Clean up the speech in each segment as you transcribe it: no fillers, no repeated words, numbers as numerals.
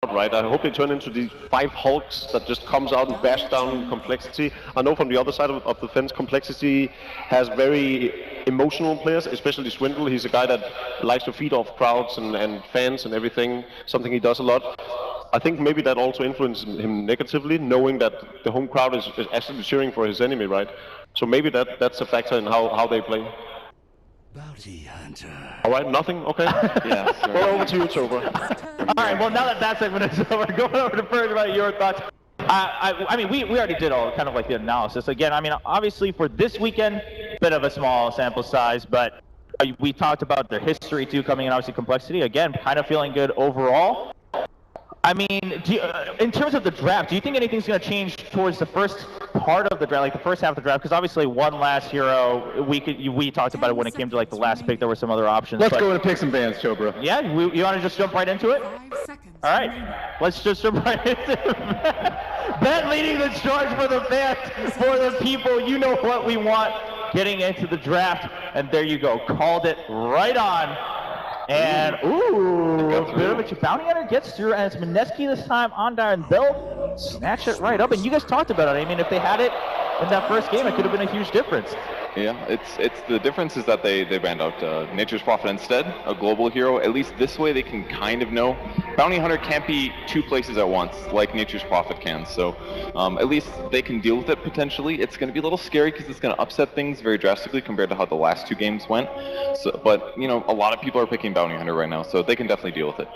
right? I hope they turn into these 5 hulks that just comes out and bash down complexity. I know from the other side of the fence, complexity has very emotional players, especially Swindle. He's a guy that likes to feed off crowds and fans and everything, something he does a lot. I think maybe that also influences him negatively, knowing that the home crowd is actually cheering for his enemy, right? So maybe that's a factor in how they play. Bounty hunter. All right, nothing? Okay. Yeah. Well, over to you, Toba. All right, well, now that that segment is over, going over to Ferg about your thoughts. I mean, we already did all kind of like the analysis. Again, I mean, obviously for this weekend, bit of a small sample size, but we talked about their history too, coming in, obviously complexity. Again, kind of feeling good overall. I mean, in terms of the draft, do you think anything's going to change towards the first part of the draft, like the first half of the draft? Because obviously one last hero, we talked about it when it came to like the last pick. There were some other options. Let's go and pick some bands, Chobra. Yeah, you want to just jump right into it? All right, let's just jump right into it. Ben leading the charge for the fans, for the people. You know what we want getting into the draft, and there you go. Called it right on. And, ooh, a bit of a bounty hunter gets through, and it's Mineski this time on there, and they'll snatch it right up. And you guys talked about it. I mean, if they had it in that first game, it could have been a huge difference. Yeah, it's the difference is that they banned out Nature's Prophet instead, a global hero. At least this way they can kind of know. Bounty Hunter can't be 2 places at once, like Nature's Prophet can. So at least they can deal with it potentially. It's going to be a little scary because it's going to upset things very drastically compared to how the last 2 games went. So, but, you know, a lot of people are picking Bounty Hunter right now, so they can definitely deal with it.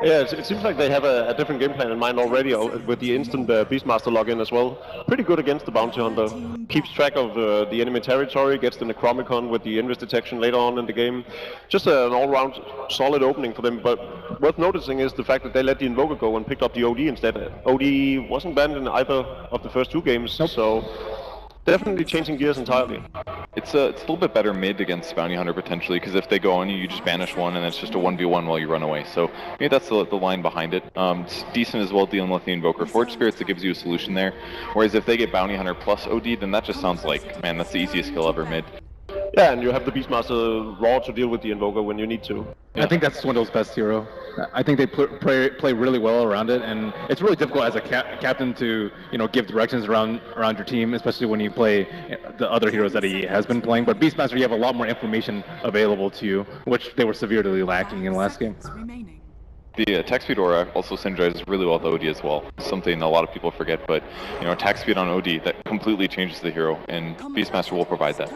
Yeah, it seems like they have a different game plan in mind already with the instant Beastmaster login as well. Pretty good against the Bounty Hunter. Keeps track of the enemy territory, gets the Necromicon with the Invis detection later on in the game. Just an all-round solid opening for them, but worth noticing is the fact that they let the Invoker go and picked up the OD instead. OD wasn't banned in either of the first 2 games, so definitely changing gears entirely. It's a little bit better mid against Bounty Hunter potentially, because if they go on you, you just banish one and it's just a 1v1 while you run away. So maybe that's the line behind it. It's decent as well dealing with the Invoker. Forge Spirits, that gives you a solution there. Whereas if they get Bounty Hunter plus OD, then that just sounds like, man, that's the easiest kill ever mid. Yeah, and you have the Beastmaster raw to deal with the Invoker when you need to. Yeah. I think that's Swindle's best hero. I think they play really well around it, and it's really difficult as a captain to give directions around your team, especially when you play the other heroes that he has been playing. But Beastmaster, you have a lot more information available to you, which they were severely lacking in the last game. The attack speed aura also synergizes really well with OD as well. Something a lot of people forget, but attack speed on OD, that completely changes the hero, and Beastmaster will provide that.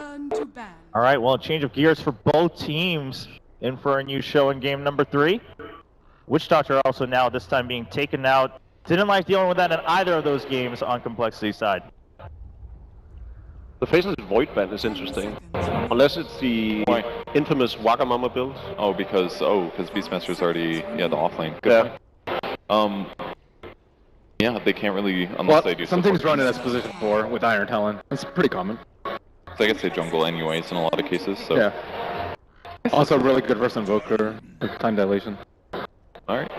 All right, well, a change of gears for both teams in for a new show in game number 3. Witch Doctor also now this time being taken out. Didn't like dealing with that in either of those games on complexity side. The Faceless Void Band is interesting. Unless it's the infamous Wagamama build. Oh, because Beastmaster is already the offlane. Good point. Yeah, they can't really unless they do. Some teams run it as position 4 with Iron Talon. That's pretty common. So I guess they jungle anyways in a lot of cases. So yeah. Also really good versus Invoker with time dilation. All right.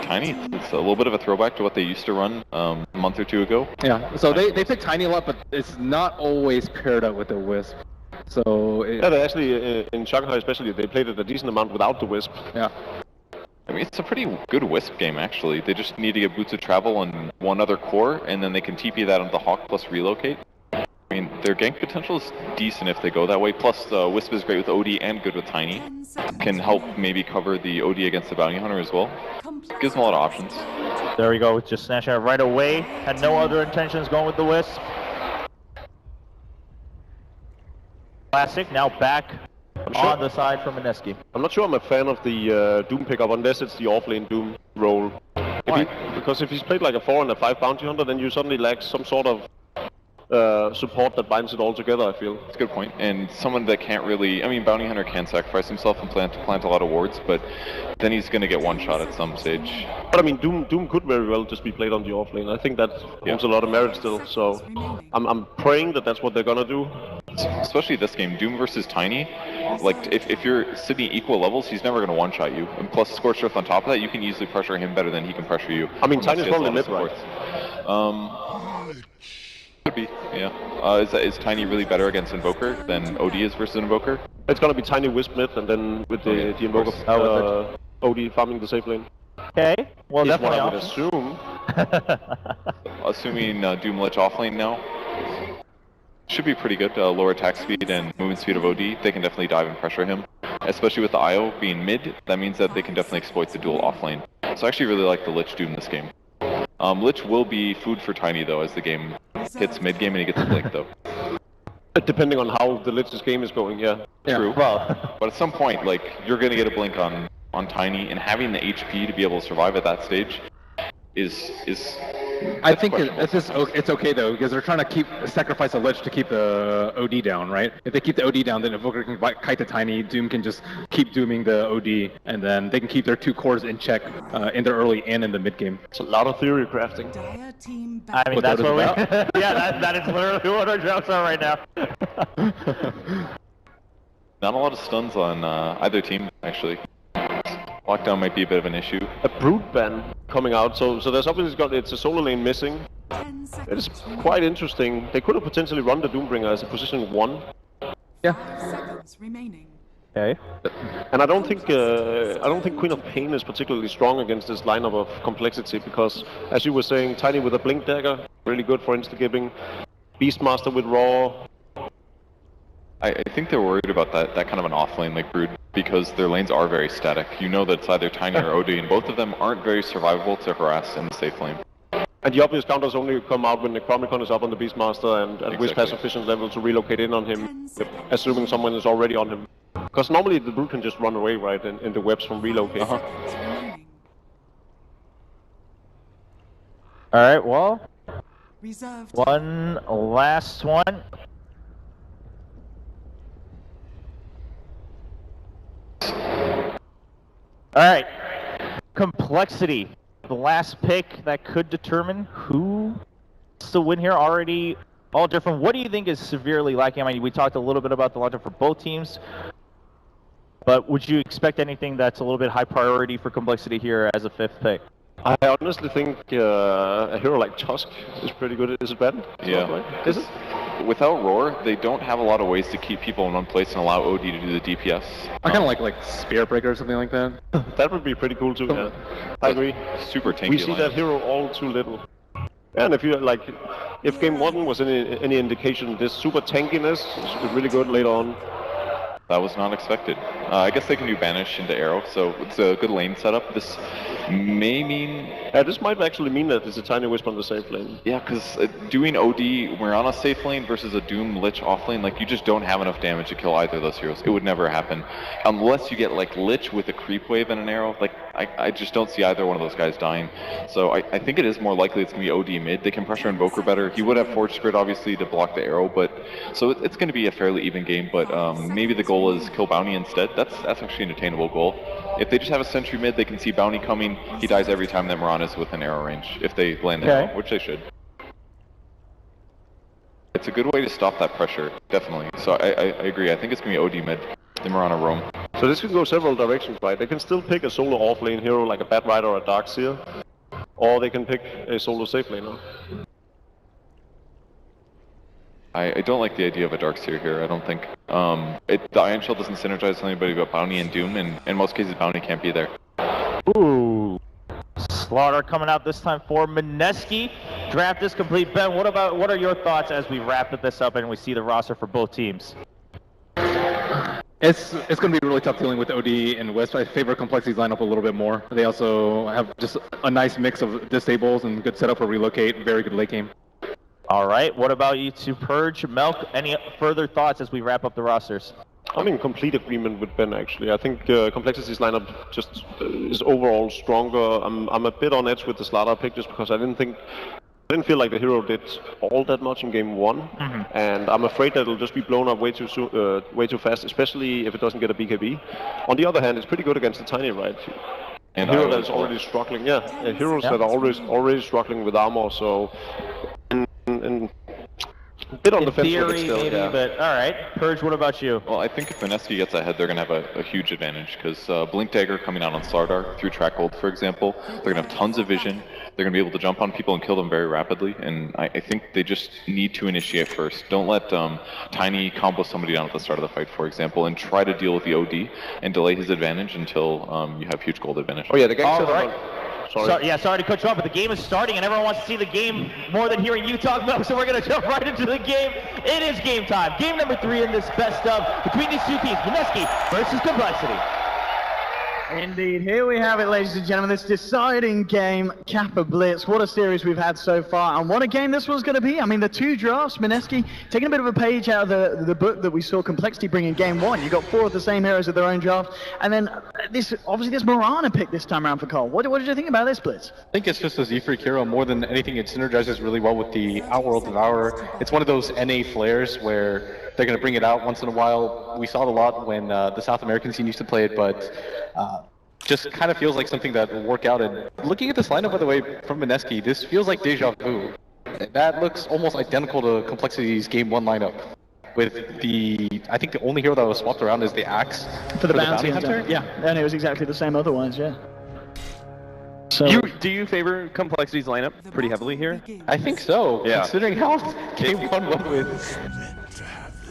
Tiny. It's a little bit of a throwback to what they used to run a month or 2 ago. Yeah. So they pick Tiny a lot, but it's not always paired up with the Wisp. So they actually in Shanghai especially they played it a decent amount without the Wisp. Yeah. I mean, it's a pretty good Wisp game actually. They just need to get Boots of Travel on one other core, and then they can TP that onto Hawk plus relocate. I mean, their gank potential is decent if they go that way. Plus, Wisp is great with OD and good with Tiny. Can help maybe cover the OD against the Bounty Hunter as well. Gives them a lot of options. There we go, just snatching it right away. Had no other intentions going with the Wisp. Classic, now back on the side from Mineski. I'm not sure I'm a fan of the Doom pickup unless it's the offlane Doom role. Because if he's played like a 4 and a 5 Bounty Hunter, then you suddenly lack some sort of support that binds it all together, I feel. That's a good point. And someone that can't really, I mean, Bounty Hunter can sacrifice himself and plant a lot of wards, but then he's going to get one shot at some stage. But I mean, Doom could very well just be played on the offlane. I think that holds a lot of merit still, so I'm praying that that's what they're going to do. Especially this game, Doom versus Tiny, like if you're sitting equal levels, he's never going to one-shot you. And plus Scorched Earth on top of that, you can easily pressure him better than he can pressure you. I mean, Tiny's probably mid, right? Could be, yeah. Is Tiny really better against Invoker than OD is versus Invoker? It's gonna be Tiny Wisp mid, and then with the Invoker OD farming the safe lane. Okay, Well, is what definitely I would options. assume. Assuming Doom Lich offlane now. Should be pretty good. Lower attack speed and movement speed of OD. They can definitely dive and pressure him. Especially with the IO being mid, that means that they can definitely exploit the dual offlane. So I actually really like the Lich Doom this game. Lich will be food for Tiny though as the game hits mid game and he gets a blink though. Depending on how the Lich's game is going, yeah. True. Well, But at some point, like, you're gonna get a blink on Tiny, and having the HP to be able to survive at that stage is I think it's okay though, because they're trying to sacrifice a Lich to keep the OD down, right? If they keep the OD down, then Evoker can kite the Tiny, Doom can just keep dooming the OD, and then they can keep their 2 cores in check in the early and in the mid game. It's a lot of theory crafting. I mean, that's what we... yeah, that is literally what our jokes are right now. not a lot of stuns on either team, actually. Lockdown might be a bit of an issue. A brute ban coming out, so there's obviously it's a solo lane missing. It is quite interesting. They could have potentially run the Doombringer as a position 1. Yeah. Okay. And I don't think Queen of Pain is particularly strong against this lineup of complexity because, as you were saying, Tiny with a Blink Dagger, really good for insta-giving. Beastmaster with Raw. I think they're worried about that kind of an offlane like Brood because their lanes are very static. You know that it's either Tiny or OD, and both of them aren't very survivable to harass in the safe lane. And the obvious counters only come out when the Necromicon is up on the Beastmaster and Wiz has sufficient level to relocate in on him, assuming someone is already on him. Because normally the Brood can just run away, right, in the webs from relocate. Alright, well, one last one. Alright, complexity. The last pick that could determine who is to win here. Already all different. What do you think is severely lacking? I mean, we talked a little bit about the launcher for both teams, but would you expect anything that's a little bit high priority for complexity here as a 5th pick? I honestly think a hero like Tusk is pretty good. Is it bad? Yeah. Right? Is it? Without Roar, they don't have a lot of ways to keep people in one place and allow OD to do the DPS. I kind of like Spear Breaker or something like that. That would be pretty cool too. Yeah. I agree. Super tanky We see line. that hero all too little. And if you like, if game 1 was any indication, this super tankiness is really good later on. That was not expected. I guess they can do Banish into Arrow, so it's a good lane setup. This may mean... Yeah, this might actually mean that it's a Tiny Wisp on the safe lane. Yeah, because doing OD, we're on a safe lane versus a Doom Lich off lane, like, you just don't have enough damage to kill either of those heroes. It would never happen. Unless you get, like, Lich with a creep wave and an arrow. Like, I just don't see either one of those guys dying. So I think it is more likely it's going to be OD mid. They can pressure Invoker better. He would have Forge Spirit, obviously, to block the arrow, but... So it's going to be a fairly even game, but maybe the goal is kill Bounty instead. That's actually an attainable goal. If they just have a sentry mid, they can see Bounty coming. He dies every time that Moran is within arrow range, if they land the arrow, which they should. It's a good way to stop that pressure, definitely. So I agree. I think it's going to be OD mid, the Marana roam. So this can go several directions, right? They can still pick a solo off-lane hero like a Bat Rider or a Darkseer, or they can pick a solo safe laner. I don't like the idea of a Darkseer here, I don't think. The Iron Shell doesn't synergize with anybody but Bounty and Doom, and in most cases Bounty can't be there. Ooh. Slaughter coming out this time for Mineski. Draft is complete. Ben, what are your thoughts as we wrap this up and we see the roster for both teams? It's going to be really tough dealing with OD and West. I favor Complexity's lineup a little bit more. They also have just a nice mix of disables and good setup for relocate, very good late game. All right, what about you two, Purge, Melk? Any further thoughts as we wrap up the rosters? I'm in complete agreement with Ben, actually. I think Complexity's lineup just is overall stronger. I'm a bit on edge with the Slaughter pick just because I didn't feel like the hero did all that much in game 1, and I'm afraid that it'll just be blown up way too soon, way too fast, especially if it doesn't get a BKB. On the other hand, it's pretty good against the Tiny, right? And a hero that's already struggling, heroes that are already struggling with armor, so... And a bit on the fence with it still, maybe, but all right. Purge, what about you? Well, I think if Mineski gets ahead, they're going to have a huge advantage, because Blink Dagger coming out on Slardar through Track Gold, for example, they're going to have tons of vision, they're going to be able to jump on people and kill them very rapidly, and I think they just need to initiate first. Don't let Tiny combo somebody down at the start of the fight, for example, and try to deal with the OD and delay his advantage until you have huge gold advantage. Oh yeah, the gang sorry. Sorry to cut you off, but the game is starting and everyone wants to see the game more than hearing you talk about it, so we're going to jump right into the game. It is game time. Game number 3 in this best of between these two teams, Mineski versus Complexity. Indeed, here we have it, ladies and gentlemen, this deciding game, Kappa Blitz. What a series we've had so far, and what a game this was going to be. I mean, the 2 drafts, Mineski taking a bit of a page out of the book that we saw Complexity bring in game 1. You got 4 of the same heroes of their own draft, and then this Mirana pick this time around for Cole. What did you think about this Blitz? I think it's just a Z-Freak hero more than anything. It synergizes really well with the Outworld Devourer. It's one of those NA flares where they're going to bring it out once in a while. We saw it a lot when the South American scene used to play it, but just kind of feels like something that will work out. And looking at this lineup, by the way, from Mineski, this feels like deja vu. That looks almost identical to Complexity's Game 1 lineup. With I think the only hero that was swapped around is the Axe for the Bounty Hunter. Yeah, and it was exactly the same otherwise, yeah. So, do you favor Complexity's lineup pretty heavily here? I think so, yeah. Considering how Game 1 went with.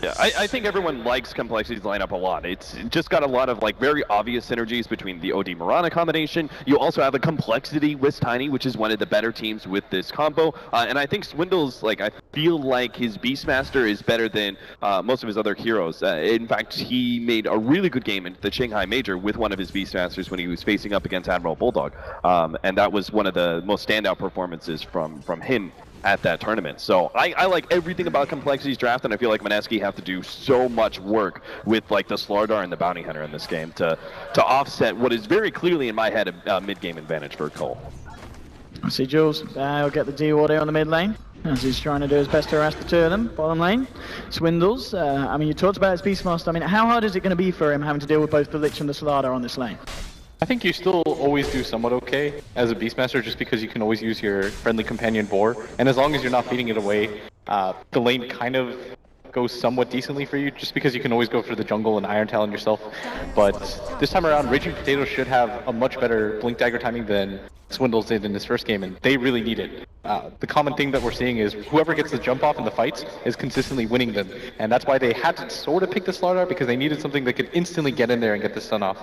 Yeah, I think everyone likes Complexity's lineup a lot. It's just got a lot of like very obvious synergies between the OD Mirana combination. You also have a Complexity with Tiny, which is one of the better teams with this combo. And I think Swindle's, like, I feel like his Beastmaster is better than most of his other heroes. In fact, he made a really good game in the Shanghai Major with one of his Beastmasters when he was facing up against Admiral Bulldog. And that was one of the most standout performances from him at that tournament. So I like everything about Complexity's draft, and I feel like Mineski have to do so much work with like the Slardar and the Bounty Hunter in this game to offset what is very clearly in my head a mid-game advantage for Cole. I see Jules. He'll get the D-Ward on the mid lane, as he's trying to do his best to harass the 2 of them. Bottom lane, Swindles. I mean, you talked about his Beastmaster. I mean, how hard is it going to be for him having to deal with both the Lich and the Slardar on this lane? I think you still always do somewhat okay as a Beastmaster, just because you can always use your friendly companion Boar, and as long as you're not beating it away, the lane kind of goes somewhat decently for you, just because you can always go for the jungle and Iron Talon yourself. But this time around, Raging Potato should have a much better Blink Dagger timing than Swindles did in his first game, and they really need it. The common thing that we're seeing is whoever gets the jump off in the fights is consistently winning them, and that's why they had to sort of pick the Slardar, because they needed something that could instantly get in there and get the stun off.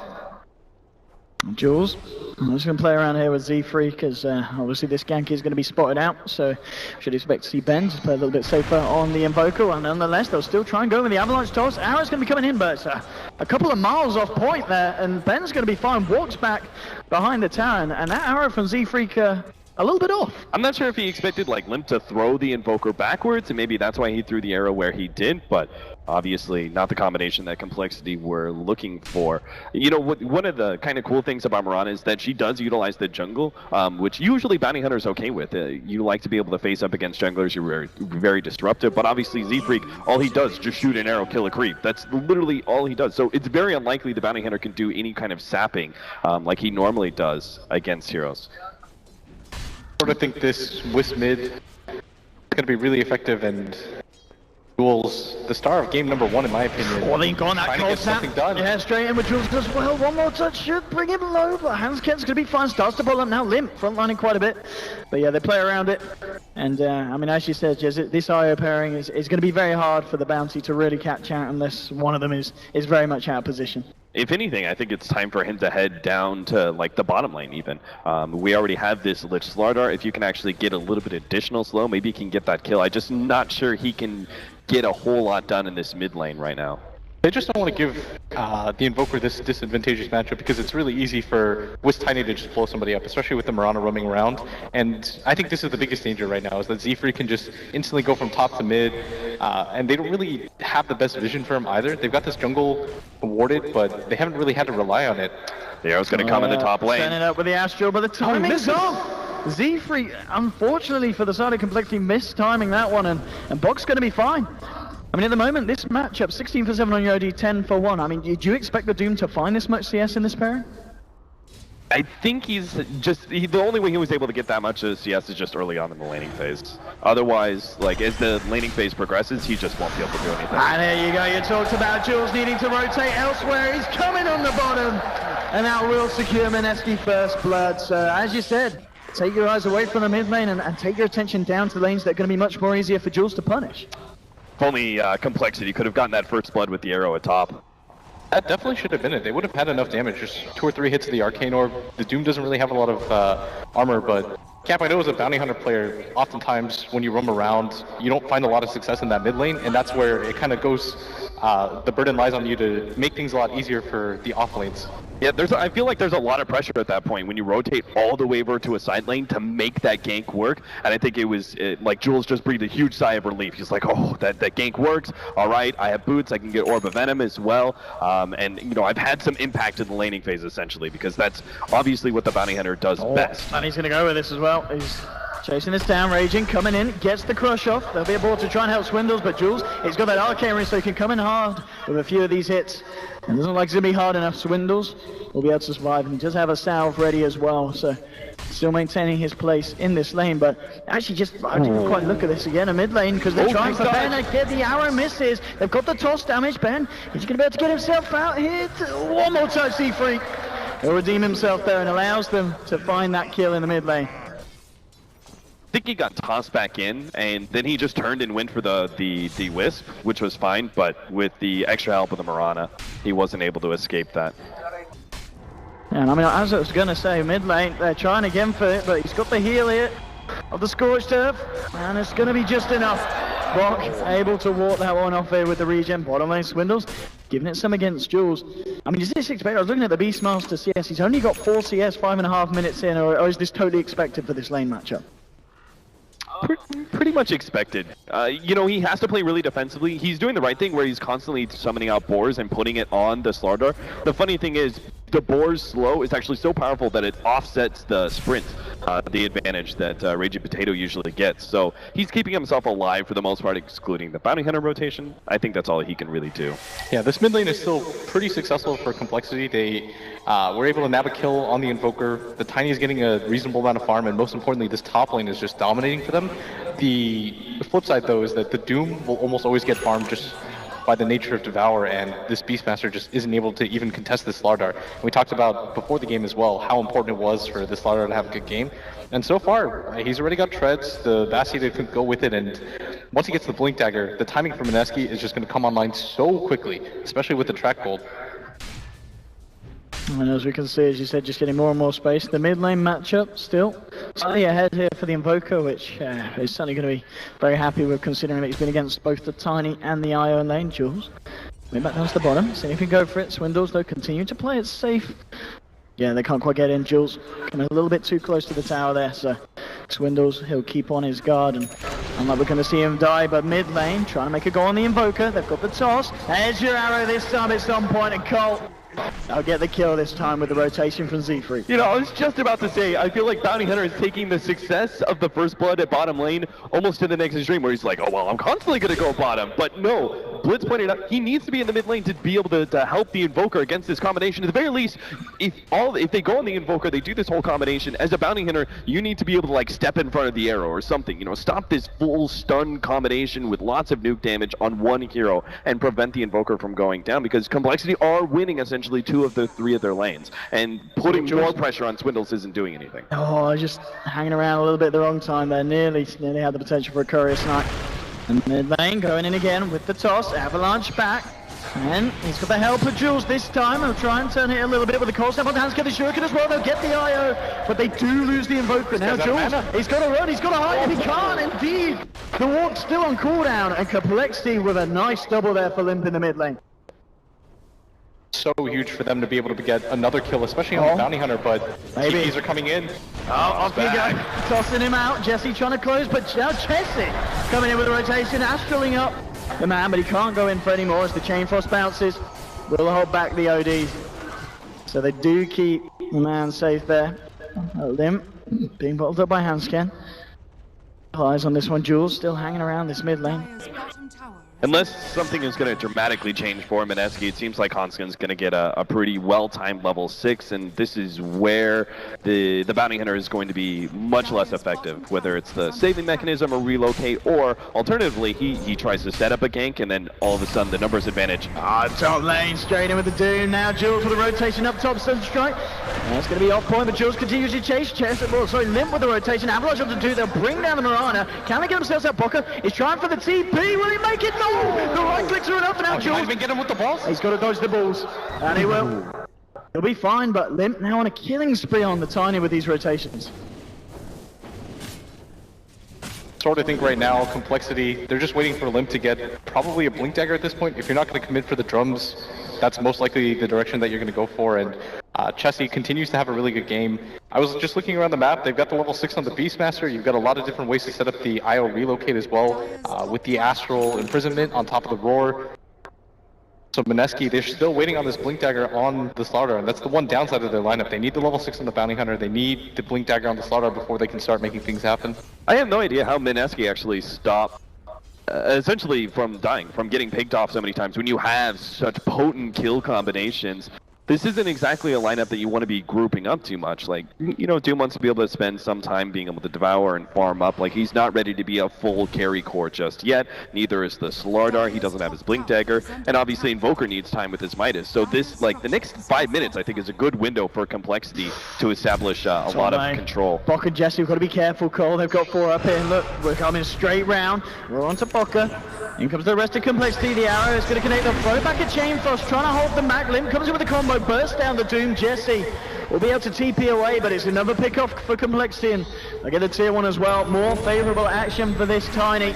Jules, I'm just going to play around here with Z-Freak, as obviously this gank is going to be spotted out, so should expect to see Ben just play a little bit safer on the Invoker, and nonetheless they'll still try and go with the Avalanche toss. Arrow's going to be coming in, but it's a couple of miles off point there, and Ben's going to be fine, walks back behind the tower, and that arrow from Z-Freak a little bit off. I'm not sure if he expected like Limp to throw the Invoker backwards, and maybe that's why he threw the arrow where he did, but obviously not the combination that Complexity were looking for. You know, one of the kind of cool things about Mirana is that she does utilize the jungle, which usually Bounty Hunter is okay with. You like to be able to face up against junglers, you're very disruptive, but obviously Z-Freak, all he does is just shoot an arrow, kill a creep. That's literally all he does. So it's very unlikely the Bounty Hunter can do any kind of sapping like he normally does against heroes. I sort of think this Wisp mid is going to be really effective, and Jules, the star of game number 1 in my opinion. Link on that cold snap. Yeah, straight in with Jules as well. One more touch should bring him low, but Hanskens going to be fine. Starts to pull up now. Limp frontlining quite a bit, but yeah, they play around it. And I mean, as you said, Jez, this IO pairing is going to be very hard for the Bounty to really catch out unless one of them is very much out of position. If anything, I think it's time for him to head down to like the bottom lane even. We already have this Lich Slardar. If you can actually get a little bit additional slow, maybe he can get that kill. I'm just not sure he can get a whole lot done in this mid lane right now. They just don't want to give the Invoker this disadvantageous matchup, because it's really easy for Wisp Tiny to just blow somebody up, especially with the Mirana roaming around. And I think this is the biggest danger right now, is that Z-Freak can just instantly go from top to mid, and they don't really have the best vision for him either. They've got this jungle warded, but they haven't really had to rely on it. The arrow's going to come in the top lane. Setting it up with the Astral, but the timing's off! Z-Freak, unfortunately for the side of Complexity, missed timing that one, and Bog's going to be fine. I mean, at the moment, this matchup, 16 for 7 on Yodi, 10 for 1. I mean, do you expect the Doom to find this much CS in this pairing? I think the only way he was able to get that much of CS is just early on in the laning phase. Otherwise, like, as the laning phase progresses, he just won't be able to do anything. And there you go, you talked about Jules needing to rotate elsewhere. He's coming on the bottom, and that will secure Mineski first blood. So, as you said, take your eyes away from the mid lane and take your attention down to lanes that are going to be much more easier for Jules to punish. If only Complexity could have gotten that first blood with the arrow at top. That definitely should have been it. They would have had enough damage, just 2 or 3 hits of the Arcane Orb. The Doom doesn't really have a lot of armor, but Cap, I know as a bounty hunter player, oftentimes when you roam around, you don't find a lot of success in that mid lane, and that's where it kind of goes, the burden lies on you to make things a lot easier for the off lanes. Yeah, I feel like there's a lot of pressure at that point when you rotate all the way over to a side lane to make that gank work. And I think it was like Jules just breathed a huge sigh of relief. He's like, oh, that gank works. All right, I have boots. I can get Orb of Venom as well. And, you know, I've had some impact in the laning phase, essentially, because that's obviously what the bounty hunter does best. And he's going to go with this as well. He's chasing this down, Raging, coming in, gets the crush off. There'll be a ball to try and help Swindles, but Jules, he's got that Arcane Ring, so he can come in hard with a few of these hits. And doesn't look like it's going to be hard enough. Swindles will be able to survive, and he does have a salve ready as well, so still maintaining his place in this lane. But actually, I didn't quite look at this again, a mid lane, because they're trying for Ben. And get the arrow misses. They've got the toss damage. Ben, he's going to be able to get himself out here. One more touch, C-Freak. He'll redeem himself there and allows them to find that kill in the mid lane. I think he got tossed back in, and then he just turned and went for the Wisp, which was fine, but with the extra help of the Mirana, he wasn't able to escape that. And I mean, as I was going to say, mid lane, they're trying again for it, but he's got the heal here of the Scorched Earth, and it's going to be just enough. Brock able to walk that one off here with the regen. Bottom lane Swindles, giving it some against Jules. I mean, is this expected? I was looking at the Beastmaster CS, he's only got 4 CS, 5.5 minutes in, or is this totally expected for this lane matchup? Pretty much expected. You know, he has to play really defensively. He's doing the right thing where he's constantly summoning out boars and putting it on the Slardar. The funny thing is, the boar's slow is actually so powerful that it offsets the sprint, the advantage that Raging Potato usually gets. So he's keeping himself alive for the most part, excluding the Bounty Hunter rotation. I think that's all he can really do. Yeah, this mid lane is still pretty successful for Complexity. They were able to nab a kill on the Invoker. The Tiny is getting a reasonable amount of farm, and most importantly, this top lane is just dominating for them. The flip side, though, is that the Doom will almost always get farmed just by the nature of Devour, and this Beastmaster just isn't able to even contest this Slardar. And we talked about before the game as well how important it was for this Slardar to have a good game. And so far, he's already got treads, the Bastion could go with it, and once he gets the Blink Dagger, the timing for Mineski is just going to come online so quickly, especially with the track gold. And as we can see, as you said, just getting more and more space. The mid lane matchup still slightly ahead here for the Invoker, which is certainly going to be very happy with, considering that he's been against both the Tiny and the IO lane. Jules, way back down to the bottom, see if he can go for it. Swindles, though, continue to play it safe. Yeah, they can't quite get in. Jules coming a little bit too close to the tower there, so Swindles, he'll keep on his guard, and unlike we're going to see him die. But mid lane, trying to make a go on the Invoker. They've got the toss. There's your arrow this time. It's on point, and Colt, I'll get the kill this time with the rotation from Z3. You know, I was just about to say, I feel like Bounty Hunter is taking the success of the first blood at bottom lane almost to the next extreme, where he's like, oh, well, I'm constantly going to go bottom. But no, Blitz pointed out, he needs to be in the mid lane to be able to help the Invoker against this combination. At the very least, if they go on the Invoker, they do this whole combination. As a Bounty Hunter, you need to be able to, like, step in front of the arrow or something. You know, stop this full stun combination with lots of nuke damage on one hero and prevent the Invoker from going down, because Complexity are winning essentially 2 of the 3 of their lanes, and putting more pressure on Swindles isn't doing anything. Oh, just hanging around a little bit at the wrong time there. Nearly had the potential for a Courier Snipe. And mid lane going in again with the toss. Avalanche back. And he's got the help of Jules this time. He'll try and turn it a little bit with the cold snap on the hands. Get the Shuriken as well. They'll get the IO, but they do lose the Invoker. Now Jules, he's got to run. He's got to hide. He can't, indeed. The walk's still on cooldown, and Complexity with a nice double there for Limp in the mid lane. So huge for them to be able to get another kill, especially on the Bounty Hunter, but TPs are coming in. Oh, off he goes, tossing him out. Jesse trying to close, but now Jesse coming in with a rotation, astraling up the man, but he can't go in for any more as the Chain Frost bounces. Will hold back the ODs. So they do keep the man safe there. Limp being bottled up by Handscan. Eyes on this one. Jules still hanging around this mid lane. Unless something is going to dramatically change for Mineski, it seems like Hanskin's going to get a pretty well-timed level 6, and this is where the Bounty Hunter is going to be much less effective, whether it's the saving mechanism or relocate, or alternatively, he tries to set up a gank, and then all of a sudden the numbers advantage. Top lane, straight in with the Doom. Now Jules with a rotation up top, Sun Strike. That's going to be off point, but Jules continues to chase. Limp with the rotation. Avalanche up to 2. They'll bring down the Mirana. Can they get themselves out? Bocker is trying for the TP. Will he make it? No! no! The right clicks are enough now, He might Jules. even get him with the balls. He's got to dodge the balls, and he will. He'll be fine, but Limp now on a killing spree on the Tiny with these rotations. Sort of think right now, Complexity, they're just waiting for Limp to get probably a Blink Dagger at this point. If you're not going to commit for the drums, that's most likely the direction that you're going to go for. And Chessie continues to have a really good game. I was just looking around the map. They've got the level 6 on the Beastmaster. You've got a lot of different ways to set up the IO relocate as well, with the Astral Imprisonment on top of the Roar. So Mineski, they're still waiting on this Blink Dagger on the Slardar, and that's the one downside of their lineup. They need the level 6 on the Bounty Hunter, they need the Blink Dagger on the Slardar before they can start making things happen. I have no idea how Mineski actually stopped, essentially from dying, from getting picked off so many times. When you have such potent kill combinations, this isn't exactly a lineup that you want to be grouping up too much. Like, you know, Doom wants to be able to spend some time being able to devour and farm up. Like, he's not ready to be a full carry core just yet. Neither is the Slardar. He doesn't have his Blink Dagger. And obviously Invoker needs time with his Midas. So this, like, the next 5 minutes, I think, is a good window for Complexity to establish a lot of control. Bok and Jesse, we've got to be careful, Cole. They've got 4 up here. Look, we're coming straight round. We're on to Boka. In comes the rest of Complexity. The arrow is going to connect the throw back at Chain Frost, trying to hold them back. Limp comes in with a combo, burst down the Doom. Jesse will be able to TP away, but it's another pick off for Complexity. And they get a tier 1 as well. More favorable action for this Tiny.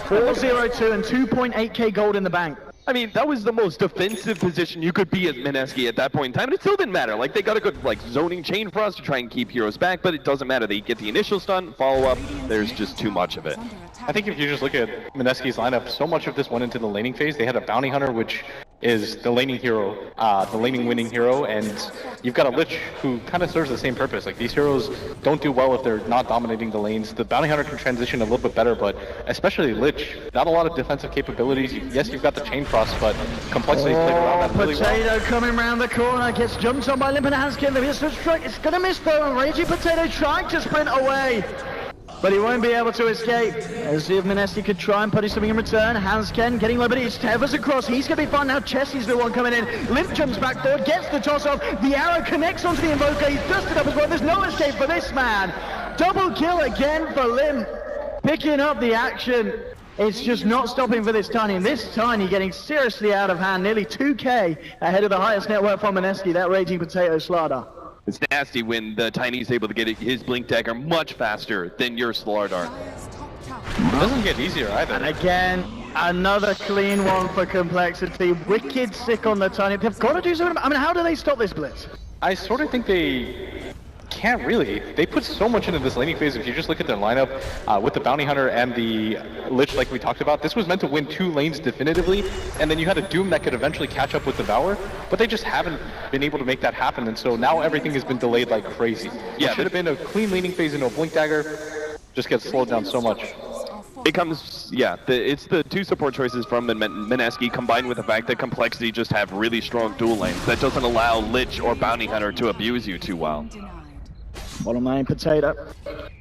4-0-2 and 2.8k gold in the bank. I mean, that was the most defensive position you could be as Mineski at that point in time, and it still didn't matter. Like, they got a good, like, zoning Chain Frost to try and keep heroes back, but it doesn't matter. They get the initial stun, follow up, there's just too much of it. I think if you just look at Mineski's lineup, so much of this went into the laning phase. They had a Bounty Hunter, which is the laning hero, the laning winning hero, and you've got a Lich who kind of serves the same purpose. Like, these heroes don't do well if they're not dominating the lanes. The Bounty Hunter can transition a little bit better, but especially Lich, not a lot of defensive capabilities. Yes, you've got the Chain Frost, but Complexity's played around that really well. Potato coming round the corner, gets jumped on by Limp and Hanskin. The missile strike, it's going to miss though, and Raging Potato trying to sprint away. But he won't be able to escape. Let's see if Mineski could try and punish something in return. Hansken getting low, but he tethers across. He's going to be fine now. Chessie's the one coming in. Limp jumps back forward, gets the toss off. The arrow connects onto the Invoker. He's dusted up as well. There's no escape for this man. Double kill again for Limp. Picking up the action. It's just not stopping for this Tiny. And this Tiny getting seriously out of hand. Nearly 2k ahead of the highest net worth from Mineski. That Raging Potato Slardar. It's nasty when the Tiny's able to get his Blink Dagger much faster than your Slardar. It doesn't get easier either. And again, another clean one for Complexity. Wicked sick on the Tiny. They've got to do something. I mean, how do they stop this blitz? I sort of think they can't really. They put so much into this laning phase. If you just look at their lineup with the Bounty Hunter and the Lich like we talked about, this was meant to win 2 lanes definitively, and then you had a Doom that could eventually catch up with Devour, but they just haven't been able to make that happen, and so now everything has been delayed like crazy. Yeah, it should have been a clean laning phase into a Blink Dagger, just gets slowed down so much. It comes, yeah, it's the 2 support choices from Mineski combined with the fact that Complexity just have really strong dual lanes that doesn't allow Lich or Bounty Hunter to abuse you too well. Bottom lane, Potato.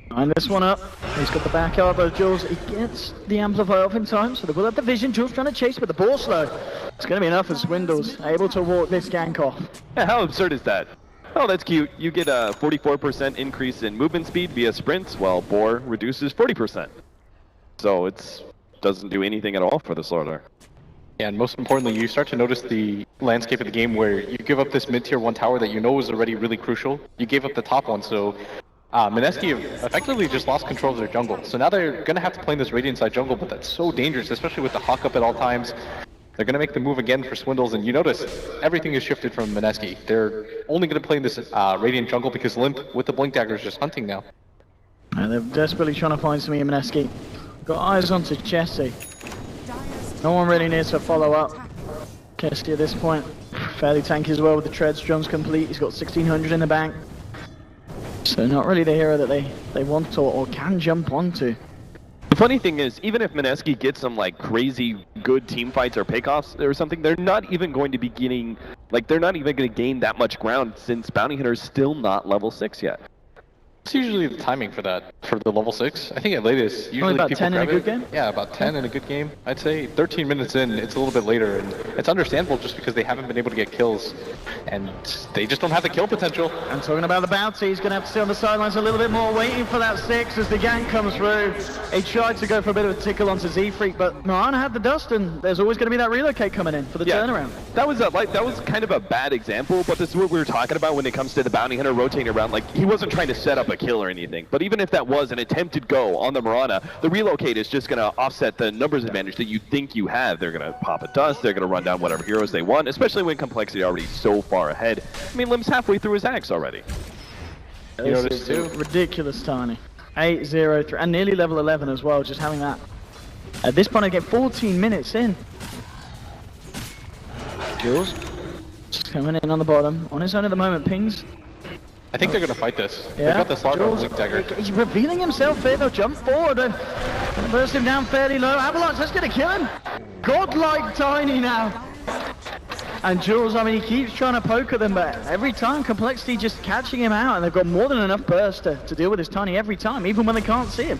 Line this one up. He's got the back elbow. Jules, he gets the amplifier off in time, so they will have the vision. Jules trying to chase, but the ball slow. It's going to be enough for Swindles, able to walk this gank off. Yeah, how absurd is that? Oh, that's cute. You get a 44% increase in movement speed via sprints, while Boar reduces 40%. So it doesn't do anything at all for the Slardar. Yeah, and most importantly, you start to notice the landscape of the game where you give up this mid-tier 1 tower that you know is already really crucial. You gave up the top one, so Mineski effectively just lost control of their jungle. So now they're going to have to play in this Radiant side jungle, but that's so dangerous, especially with the Hawk up at all times. They're going to make the move again for Swindles, and you notice everything is shifted from Mineski. They're only going to play in this Radiant jungle because Limp with the Blink Dagger is just hunting now. And they're desperately trying to find something in Mineski. Got eyes onto Chessie. No one really needs to follow up. Chessie at this point, fairly tanky as well with the treads. Drums complete. He's got 1600 in the bank. So not really the hero that they want or can jump onto. The funny thing is, even if Mineski gets some like crazy good team fights or pickoffs or something, they're not even going to be getting, like, they're not even going to gain that much ground since Bounty Hunter is still not level 6 yet. What's usually the timing for that? For the level 6? I think at latest, usually about people 10 in a grab good it- game? Yeah, about 10 in a good game, I'd say. 13 minutes in, it's a little bit later, and it's understandable just because they haven't been able to get kills, and they just don't have the kill potential. And talking about the bounty, he's going to have to stay on the sidelines a little bit more, waiting for that 6 as the gank comes through. He tried to go for a bit of a tickle onto Z-Freak, but Mirana had the dust, and there's always going to be that relocate coming in for the turnaround. That was kind of a bad example, but this is what we were talking about when it comes to the bounty hunter rotating around. Like, he wasn't trying to set up a kill or anything, but even if that was an attempted go on the Mirana, the relocate is just going to offset the numbers advantage that you think you have. They're going to pop a dust, they're going to run down whatever heroes they want, especially when Complexity already so far ahead. I mean, Lim's halfway through his axe already. You noticed too? Ridiculous, Tiny. 8-0-3, and nearly level 11 as well, just having that. At this point, I get 14 minutes in. Jules, just coming in on the bottom, on his own at the moment, pings. I think they're going to fight this. Yeah, They've got the slaughter on Jules, Blink Dagger. he's revealing himself here, they'll jump forward and burst him down fairly low. Avalanche, that's going to kill him. Godlike Tiny now. And Jules, I mean, he keeps trying to poke at them, but every time Complexity just catching him out, and they've got more than enough burst to deal with his Tiny every time, even when they can't see him.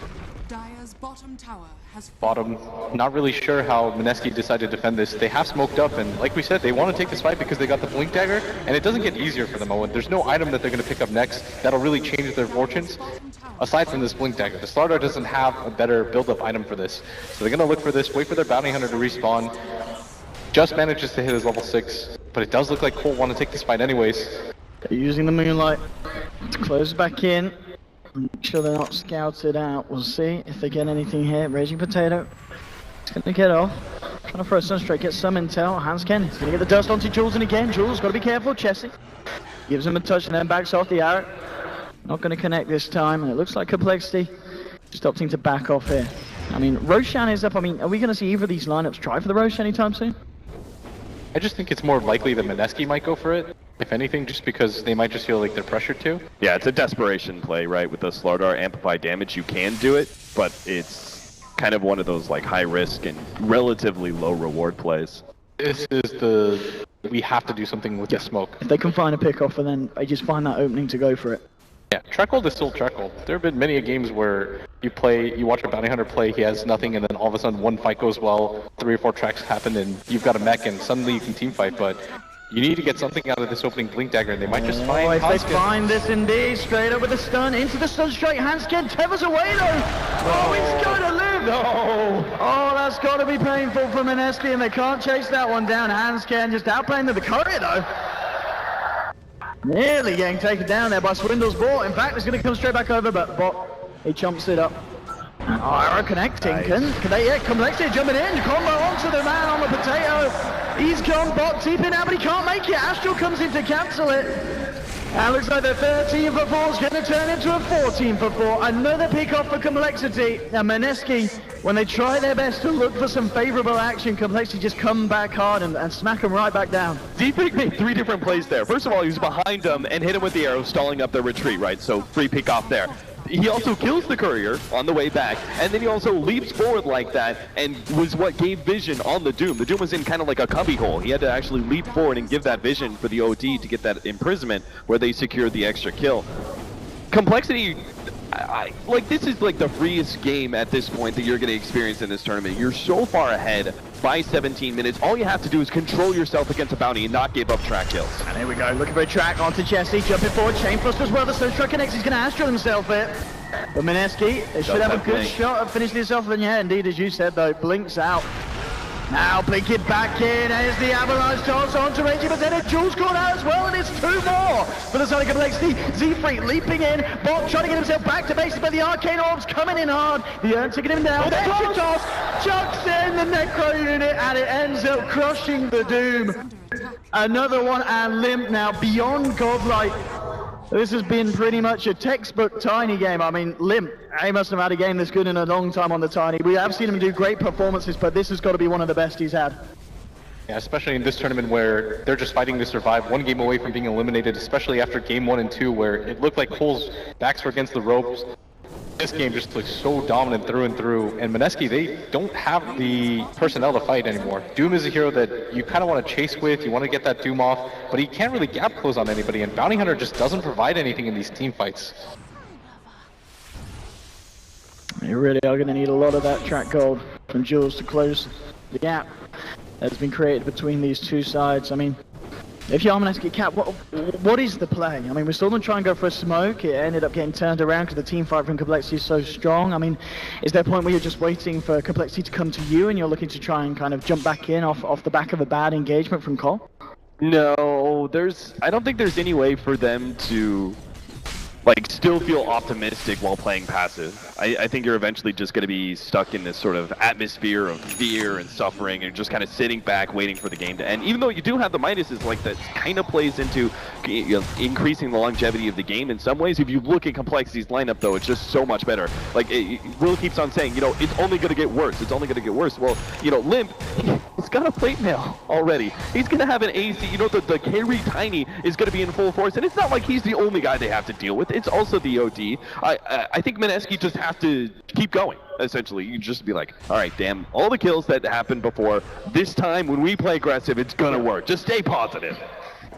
Dire's bottom tower has Bottom, not really sure how Mineski decided to defend this. They have smoked up, and like we said, they want to take this fight because they got the Blink Dagger, and it doesn't get easier for them, Owen. There's no item that they're going to pick up next that'll really change their fortunes, aside from this Blink Dagger. The Starter doesn't have a better build-up item for this, so they're going to look for this, wait for their Bounty Hunter to respawn. Just manages to hit his level 6, but it does look like Cole want to take this fight anyways. They're using the moonlight to close back in. Make sure they're not scouted out. We'll see if they get anything here. Raging Potato. It's going to get off. Trying to throw a Sunstrike, get some intel. Hansken is going to get the dust onto Jules, and again, Jules got to be careful. Chessie gives him a touch and then backs off the arrow. Not going to connect this time, and it looks like Complexity just opting to back off here. I mean, Roshan is up. I mean, are we going to see either of these lineups try for the Roshan anytime soon? I just think it's more likely that Mineski might go for it, if anything, just because they might just feel like they're pressured to. Yeah, it's a desperation play, right? With the Slardar amplify damage, you can do it, but it's kind of one of those like high risk and relatively low reward plays. This is the... we have to do something with the smoke. If they can find a pick off, and then they just find that opening to go for it. Yeah, Treckhold is still Treckhold. There have been many games where you watch a Bounty Hunter play, he has nothing, and then all of a sudden one fight goes well, 3 or 4 tracks happen, and you've got a mech, and suddenly you can team fight, but you need to get something out of this opening Blink Dagger, and they might just find if they Hansken. find this indeed, straight up with the stun, into the stun strike, Hansken tethers away though! Oh, he's gonna live! No! Oh, that's gotta be painful for Mineski, and they can't chase that one down. Hansken just outplaying the courier though. Nearly getting taken down there by Swindle's bot. In fact, it's going to come straight back over, but bot, he chomps it up. Oh, arrow connecting. Nice. Can they, yeah, Complexity jumping in, combo onto the man on the potato. He's gone bot deep in now, but he can't make it. Astral comes in to cancel it. And looks like the 13 for 4 is going to turn into a 14 for 4. Another pick off for Complexity. And Mineski, when they try their best to look for some favorable action, Complexity just come back hard and smack them right back down. D-Pick made 3 different plays there. First of all, he was behind them and hit him with the arrow, stalling up the retreat, right? So free pick off there. He also kills the courier on the way back, and then he also leaps forward like that and was what gave vision on the Doom. The Doom was in kind of like a cubby hole. He had to actually leap forward and give that vision for the OD to get that imprisonment where they secured the extra kill. Complexity, like this is like the freest game at this point that you're going to experience in this tournament. You're so far ahead by 17 minutes. All you have to do is control yourself against a bounty and not give up track kills. And here we go, looking for a track onto Jesse, jumping forward, chain thrust as well. The Sunstruck connects, he's going to Astral himself here. But Mineski, they should have a good shot at finishing this off, and yeah, indeed, as you said though, blinks out. Now blinking back in, as the Avalanche toss onto Raging Potato. Jules caught out as well, and it's 2 more for the Sonic Complexity. Z-Freak leaping in, Bot trying to get himself back to base, but the Arcane Orbs coming in hard. The Urn taking him down, the extra toss, chucks in the Necro unit, and it ends up crushing the Doom. Another one, and Limp now beyond godlike. This has been pretty much a textbook Tiny game. I mean, Limp, he must have had a game this good in a long time on the Tiny. We have seen him do great performances, but this has got to be one of the best he's had. Yeah, especially in this tournament where they're just fighting to survive, 1 game away from being eliminated, especially after game 1 and 2 where it looked like Cole's backs were against the ropes. This game just looks so dominant through and through, and Mineski, they don't have the personnel to fight anymore. Doom is a hero that you kind of want to chase with, you want to get that Doom off, but he can't really gap close on anybody, and Bounty Hunter just doesn't provide anything in these team fights. They really are going to need a lot of that track gold from Jules to close the gap that's been created between these two sides. I mean, if you're Mineski, Cap, what is the play? I mean, we saw them try and go for a smoke. It ended up getting turned around because the team fight from Complexity is so strong. I mean, is there a point where you're just waiting for Complexity to come to you and you're looking to try and kind of jump back in off the back of a bad engagement from Cole? No, I don't think there's any way for them to like still feel optimistic while playing passive. I think you're eventually just going to be stuck in this sort of atmosphere of fear and suffering and just kind of sitting back waiting for the game to end. Even though you do have the minuses, like that kind of plays into increasing the longevity of the game in some ways. If you look at Complexity's lineup though, it's just so much better. Like Will keeps on saying, it's only going to get worse. It's only going to get worse. Well, Limp, he's got a plate mail already. He's going to have an AC. The carry Tiny is going to be in full force, and it's not like he's the only guy they have to deal with. It's also the OD. I think Mineski just has to keep going, essentially. You just be like, all right, damn, all the kills that happened before, this time when we play aggressive, it's gonna work. Just stay positive.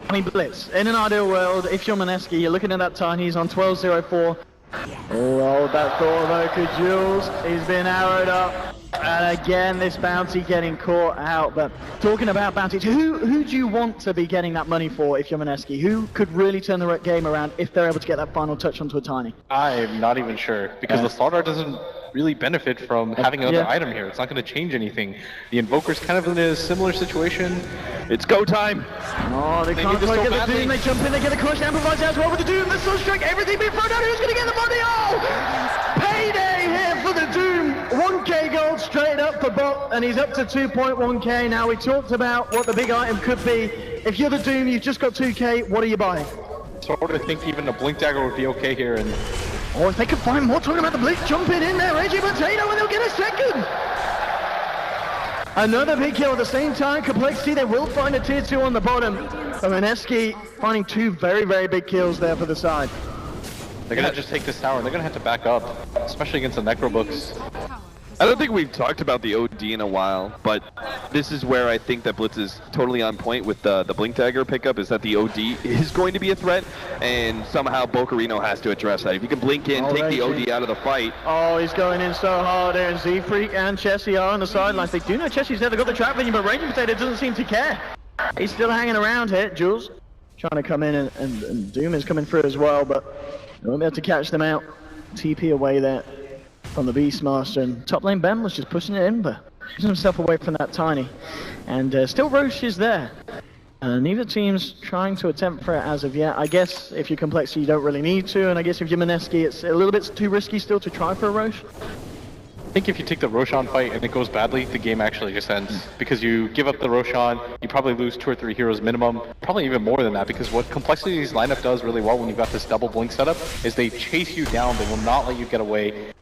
I mean, Blitz, in an ideal world, if you're Mineski, you're looking at that Tiny, he's on 12-0-4. Oh, that Thor Jules, he's been arrowed up. And again, this bounty getting caught out. But talking about bounties, who do you want to be getting that money for if you're Mineski? Who could really turn the game around if they're able to get that final touch onto a Tiny? I'm not even sure, because the Slaughter doesn't really benefit from having another item here. It's not going to change anything. The Invoker's kind of in a similar situation. It's go time! Oh, they can't quite get the Doom, they jump in, they get a crush, Amplifies as well with the Doom, the Sunstrike, everything being thrown out, who's going to get the money? Oh! Payday here for the Doom! 1k gold straight up for Bot, and he's up to 2.1k. Now we talked about what the big item could be. If you're the Doom, you've just got 2k, what are you buying? Sort of think even a Blink Dagger would be okay here, and or if they could find more, talking about the Blitz jumping in there, Reggie Potato, and they'll get a second! Another big kill at the same time. Complexity, they will find a tier 2 on the bottom. But Mineski finding two very, very big kills there for the side. They're going to just take this tower, and they're going to have to back up, especially against the Necrobooks. I don't think we've talked about the OD in a while, but this is where I think that Blitz is totally on point with the Blink Dagger pickup, is that the OD is going to be a threat, and somehow Bocarino has to address that. If you can blink in, take the OD out of the fight. Oh, he's going in so hard there, and Z-Freak and Chessie are on the sidelines. They do know Chessie's there, they've got the trap vision, but Raging Potato doesn't seem to care. He's still hanging around here. Jules trying to come in, and Doom is coming through as well, but they won't be able to catch them out. TP away there from the Beastmaster, and top lane Ben was just pushing it in, but pushing himself away from that Tiny. And still Roche is there. Neither team's trying to attempt for it as of yet. I guess if you're Complexity, you don't really need to, and I guess if you're Mineski, it's a little bit too risky still to try for a Roche. I think if you take the Roshan fight and it goes badly, the game actually just ends. Because you give up the Roshan, you probably lose 2 or 3 heroes minimum, probably even more than that, because what Complexity's lineup does really well when you've got this double blink setup is they chase you down, they will not let you get away.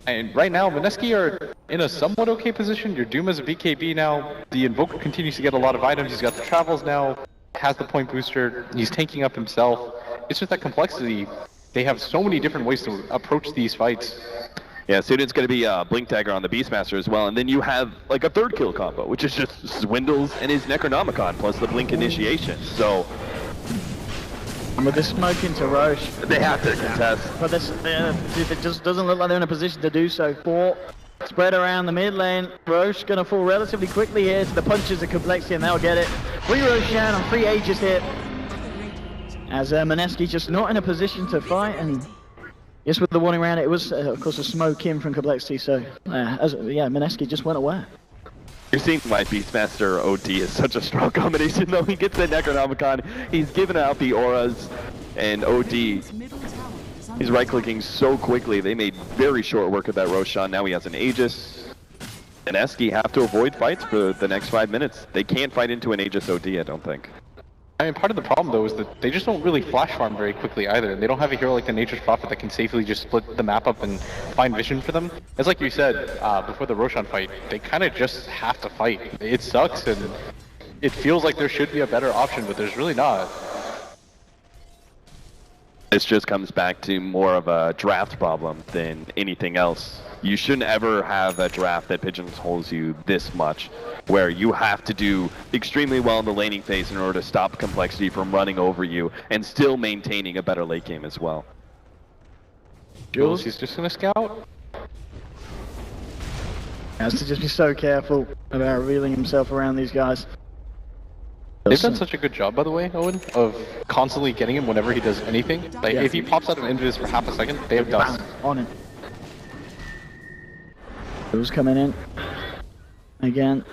And right now, Mineski are in a somewhat okay position. Your Doom is a BKB now. The Invoker continues to get a lot of items. He's got the travels now, has the point booster, he's tanking up himself. It's just that Complexity, they have so many different ways to approach these fights. Yeah, soon it's going to be Blink Dagger on the Beastmaster as well, and then you have like a third kill combo, which is just Swindles and his Necronomicon plus the Blink Initiation. So with the smoke into Roche, they have to contest. But this, it just doesn't look like they're in a position to do so. 4 spread around the mid lane. Roche gonna fall relatively quickly here to the punches of Complexity, and they'll get it. 3 Roshan on 3 Aegis here. As Mineski just not in a position to fight, and yes, with the warning round, it was of course a smoke in from Complexity. So Mineski just went away. You're seeing why Beastmaster OD is such a strong combination, though. He gets the Necronomicon, he's giving out the auras, and OD, he's right-clicking so quickly. They made very short work of that Roshan. Now he has an Aegis. And Mineski have to avoid fights for the next 5 minutes. They can't fight into an Aegis OD, I don't think. I mean, part of the problem, though, is that they just don't really flash farm very quickly either. They don't have a hero like the Nature's Prophet that can safely just split the map up and find vision for them. It's like you said before the Roshan fight, they kind of just have to fight. It sucks, and it feels like there should be a better option, but there's really not. This just comes back to more of a draft problem than anything else. You shouldn't ever have a draft that pigeonholes you this much, where you have to do extremely well in the laning phase in order to stop Complexity from running over you and still maintaining a better late game as well. Jules, he's just gonna scout. Has to just be so careful about revealing himself around these guys. They've done such a good job, by the way, Owen, of constantly getting him whenever he does anything. Like, if he pops out of Invis for half a second, they have done. On him. Who's coming in? Again.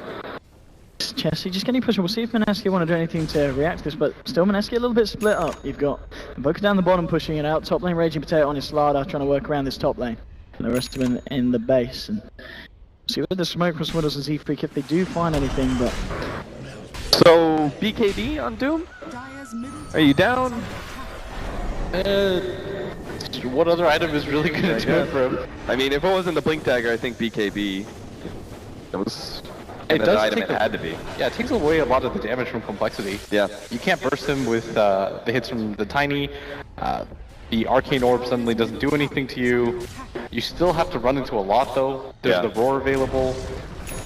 Chessie just getting pushed. We'll see if Mineski want to do anything to react to this, but still Mineski a little bit split up. You've got Invoker down the bottom pushing it out, top lane Raging Potato on his slider trying to work around this top lane. And the rest of them in the base. And see what the smoke from Swiddles and Z-Freak if they do find anything, but... So, BKB on Doom? Are you down? What other item is really going to do it for him? I mean, if it wasn't the Blink Dagger, I think BKB... It was... It does item take it had to be. Yeah, it takes away a lot of the damage from Complexity. Yeah. You can't burst him with the hits from the Tiny. The Arcane Orb suddenly doesn't do anything to you. You still have to run into a lot though. There's the Roar available.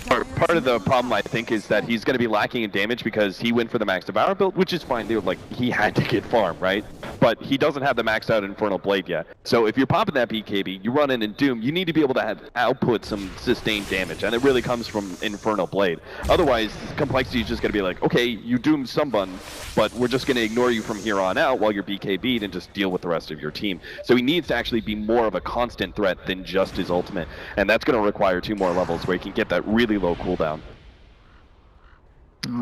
Part of the problem, I think, is that he's going to be lacking in damage because he went for the Max Devour build, which is fine, dude. Like, he had to get farm, right? But he doesn't have the maxed out Infernal Blade yet. So if you're popping that BKB, you run in Doom, you need to be able to output some sustained damage, and it really comes from Infernal Blade. Otherwise, Complexity is just going to be like, okay, you doomed someone, but we're just going to ignore you from here on out while you're BKB'd and just deal with the rest of your team. So he needs to actually be more of a constant threat than just his ultimate, and that's going to require 2 more levels where he can get that really low cooldown.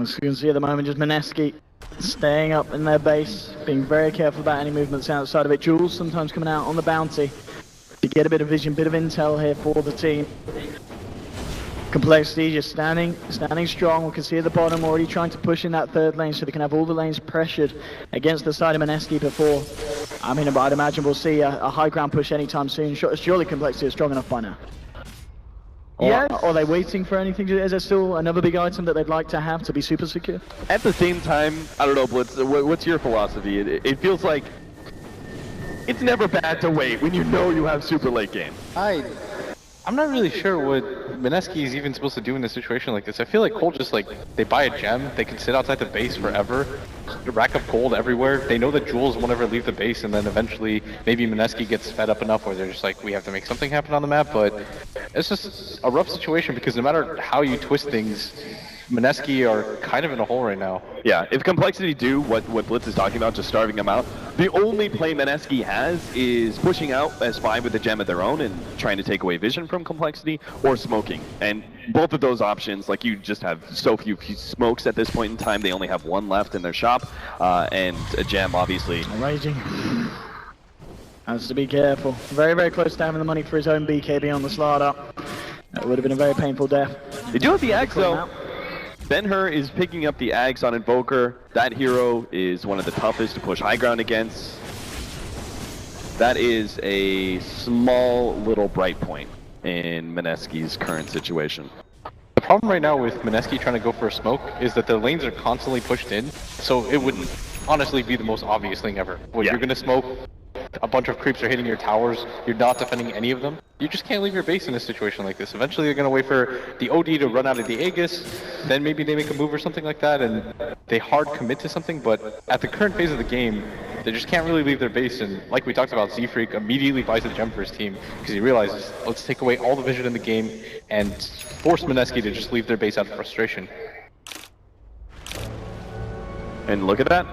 As you can see at the moment, just Mineski staying up in their base, being very careful about any movements outside of it. Jules sometimes coming out on the bounty to get a bit of vision, bit of intel here for the team. Complexity just standing strong. We can see at the bottom already trying to push in that third lane so they can have all the lanes pressured against the side of Mineski before. I mean, I'd imagine we'll see a high ground push anytime soon. Surely Complexity is strong enough by now. Or are they waiting for anything? Is there still another big item that they'd like to have to be super secure? At the same time, I don't know, Blitz, what's your philosophy? It feels like it's never bad to wait when you know you have super late game. I'm not really sure what Mineski is even supposed to do in a situation like this. I feel like Cole just they buy a gem, they can sit outside the base forever, rack up gold everywhere. They know that Jules won't ever leave the base, and then eventually maybe Mineski gets fed up enough where they're just like, we have to make something happen on the map, but it's just a rough situation because no matter how you twist things, Mineski are kind of in a hole right now. Yeah, if Complexity do what Blitz is talking about, just starving them out, the only play Mineski has is pushing out S5 with a gem of their own and trying to take away vision from Complexity, or smoking. And both of those options, like, you just have so few smokes at this point in time. They only have 1 left in their shop, and a gem, obviously. Raging. Has to be careful. Very, very close to having the money for his own BKB on the slot up. That would have been a very painful death. They do have the Axe, though. Ben-Hur is picking up the Ags on Invoker. That hero is one of the toughest to push high ground against. That is a small little bright point in Mineski's current situation. The problem right now with Mineski trying to go for a smoke is that the lanes are constantly pushed in, so it would honestly be the most obvious thing ever. When you're going to smoke, a bunch of creeps are hitting your towers, you're not defending any of them. You just can't leave your base in a situation like this. Eventually they're going to wait for the OD to run out of the Aegis, then maybe they make a move or something like that, and they hard commit to something, but at the current phase of the game, they just can't really leave their base, and like we talked about, Z-Freak immediately buys a gem for his team, because he realizes, let's take away all the vision in the game, and force Mineski to just leave their base out of frustration. And look at that.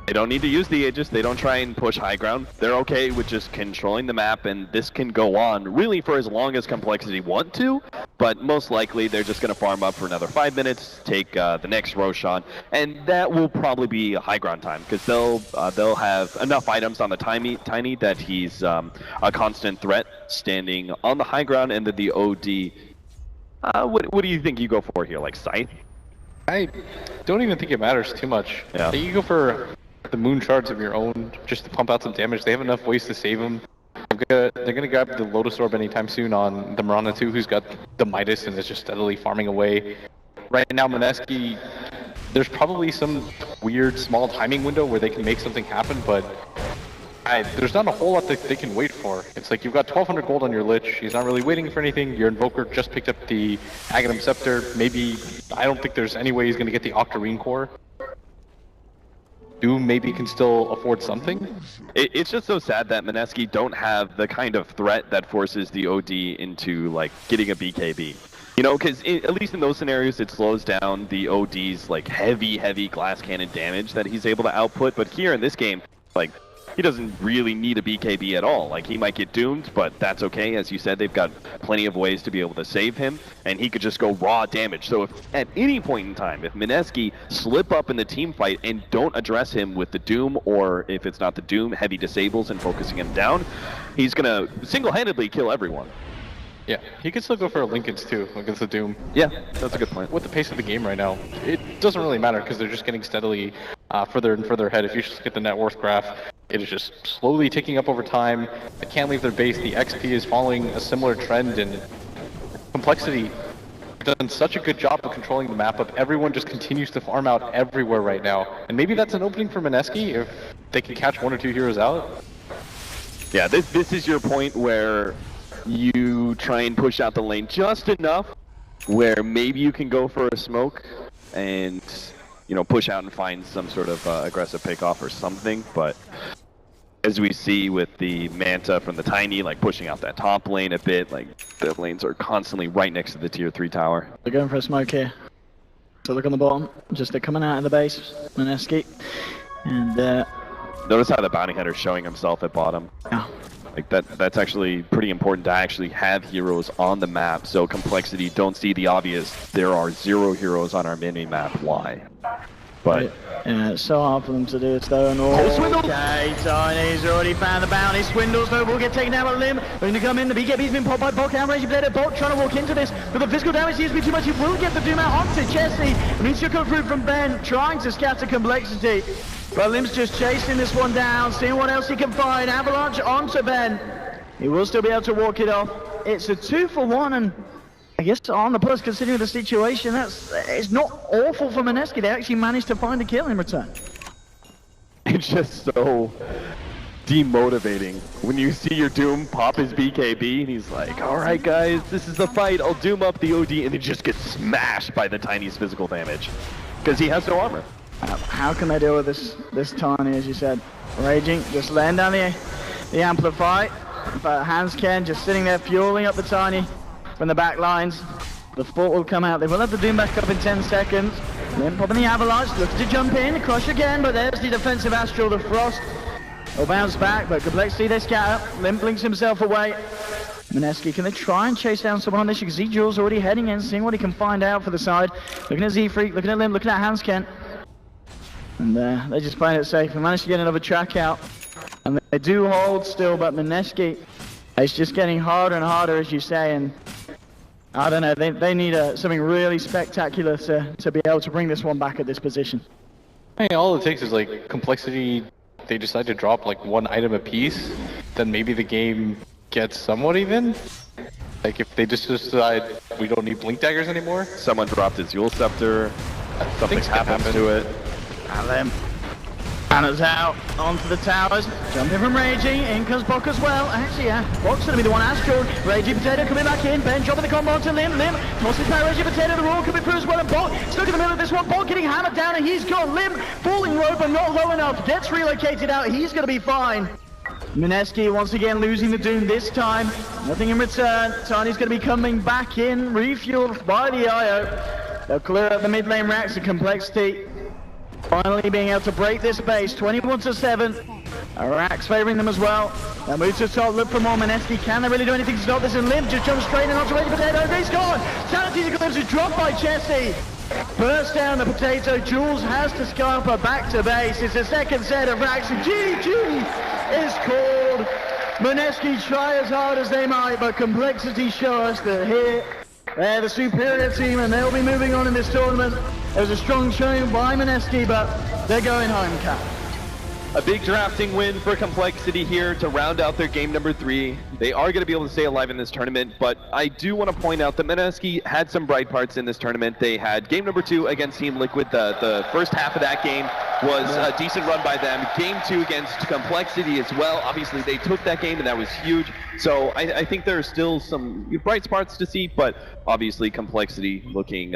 They don't need to use the Aegis, they don't try and push high ground. They're okay with just controlling the map, and this can go on really for as long as Complexity want to, but most likely they're just going to farm up for another 5 minutes, take the next Roshan, and that will probably be a high ground time, because they'll have enough items on the Tiny that he's a constant threat standing on the high ground, and then the OD. What do you think you go for here, like Scythe? I don't even think it matters too much. Yeah. You go for the moon shards of your own just to pump out some damage. They have enough ways to save them. They're gonna grab the Lotus Orb anytime soon on the Mirana too, who's got the Midas and is just steadily farming away. Right now, Mineski, there's probably some weird small timing window where they can make something happen, but there's not a whole lot that they can wait for. It's like you've got 1200 gold on your Lich, he's not really waiting for anything, your Invoker just picked up the Aghanim Scepter, maybe, I don't think there's any way he's going to get the Octarine Core. Doom maybe can still afford something. It's just so sad that Mineski don't have the kind of threat that forces the OD into, like, getting a BKB. You know, because at least in those scenarios, it slows down the OD's like heavy glass cannon damage that he's able to output. But here in this game, like, he doesn't really need a BKB at all. Like, he might get doomed, but that's okay. As you said, they've got plenty of ways to be able to save him, and he could just go raw damage. So if at any point in time, if Mineski slip up in the team fight and don't address him with the Doom, or if it's not the Doom, heavy disables and focusing him down, he's gonna single-handedly kill everyone. Yeah, he could still go for a Lincoln's too against the Doom. Yeah, that's a good point. With the pace of the game right now, it doesn't really matter because they're just getting steadily further and further ahead. If you just look at the net worth graph, it is just slowly ticking up over time. They can't leave their base. The XP is following a similar trend, and Complexity done such a good job of controlling the map up. Everyone just continues to farm out everywhere right now. And maybe that's an opening for Mineski if they can catch 1 or 2 heroes out. Yeah, this is your point where you try and push out the lane just enough where maybe you can go for a smoke and, you know, push out and find some sort of aggressive pickoff or something. But as we see with the Manta from the Tiny, like pushing out that top lane a bit, like the lanes are constantly right next to the tier 3 tower. They're going for a smoke here. So look on the bottom, just they're coming out of the base, Mineski. And notice how the bounty hunter's showing himself at bottom. Yeah. Like that's actually pretty important to actually have heroes on the map. So Complexity don't see the obvious. There are 0 heroes on our mini map. Why? But yeah, it's so hard for them to do it though. And okay, Tiny's already found the bounty. Swindle, Snowball get taken down by Limb. Looking to come in. The BKB's been popped by Bok. Outrage player Bok trying to walk into this, but the physical damage seems to be too much. He will get the Doom out onto Jesse. Needs to come through from Ben, trying to scatter Complexity. But Lim's just chasing this one down, seeing what else he can find. Avalanche onto Ben. He will still be able to walk it off. It's a 2-for-1, and I guess on the plus, considering the situation, it's not awful for Mineski. They actually managed to find a kill in return. It's just so demotivating when you see your Doom pop his BKB and he's like, alright guys, this is the fight, I'll Doom up the OD, and he just gets smashed by the Tiny's physical damage because he has no armor. How can they deal with this Tiny, as you said? Raging, just laying down the Amplify. But Hansken just sitting there fueling up the Tiny from the back lines. The fort will come out. They will have the Doom back up in 10 seconds. Then popping the Avalanche, looking to jump in, crush again, but there's the defensive Astral, the Frost. Will bounce back, but Complexity they scatter. Limp blinks himself away. Mineski, can they try and chase down someone on this? You can see Jules already heading in, seeing what he can find out for the side. Looking at Z-Freak, looking at Limp, looking at Hansken. And they're just playing it safe. They managed to get another track out. And they do hold still, but Mineski, it's just getting harder and harder, as you say. And I don't know, they need something really spectacular to be able to bring this one back at this position. I mean, all it takes is like Complexity, they decide to drop like 1 item apiece, then maybe the game gets somewhat even. Like if they just decide we don't need Blink Daggers anymore. Someone dropped his Yule Scepter, something happens to it. And then Banner's out onto the towers, jumping from Raging, in comes Bok as well. Actually, yeah, Bok's gonna be the one Astral. Raging Potato coming back in, Ben dropping the combo onto Lim. Lim tosses by Raging Potato, the roll coming through as well, and Bok stuck in the middle of this one. Bok getting hammered down, and he's gone. Lim falling low, but not low enough. Gets relocated out, he's gonna be fine. Mineski once again losing the Doom this time. Nothing in return. Tiny's gonna be coming back in, refueled by the IO. They'll clear up the mid lane racks of Complexity. Finally being able to break this base, 21-7. Arax favoring them as well. They'll move to the top, look for more Mineski. Can they really do anything to stop this? And Lim just jumps straight in onto Raging Potato. He's gone! Sanity's glimpse is dropped by Jesse. Burst down the Potato. Jules has to scamper back to base. It's the second set of racks. And GG is called. Mineski try as hard as they might, but Complexity show us that here they're the superior team and they'll be moving on in this tournament. It was a strong showing by Mineski, but they're going home, Cap. A big drafting win for Complexity here to round out their game number 3. They are going to be able to stay alive in this tournament, but I do want to point out that Mineski had some bright parts in this tournament. They had game number 2 against Team Liquid. The first half of that game was a decent run by them. Game 2 against Complexity as well. Obviously, they took that game, and that was huge. So I think there are still some bright spots to see, but obviously Complexity looking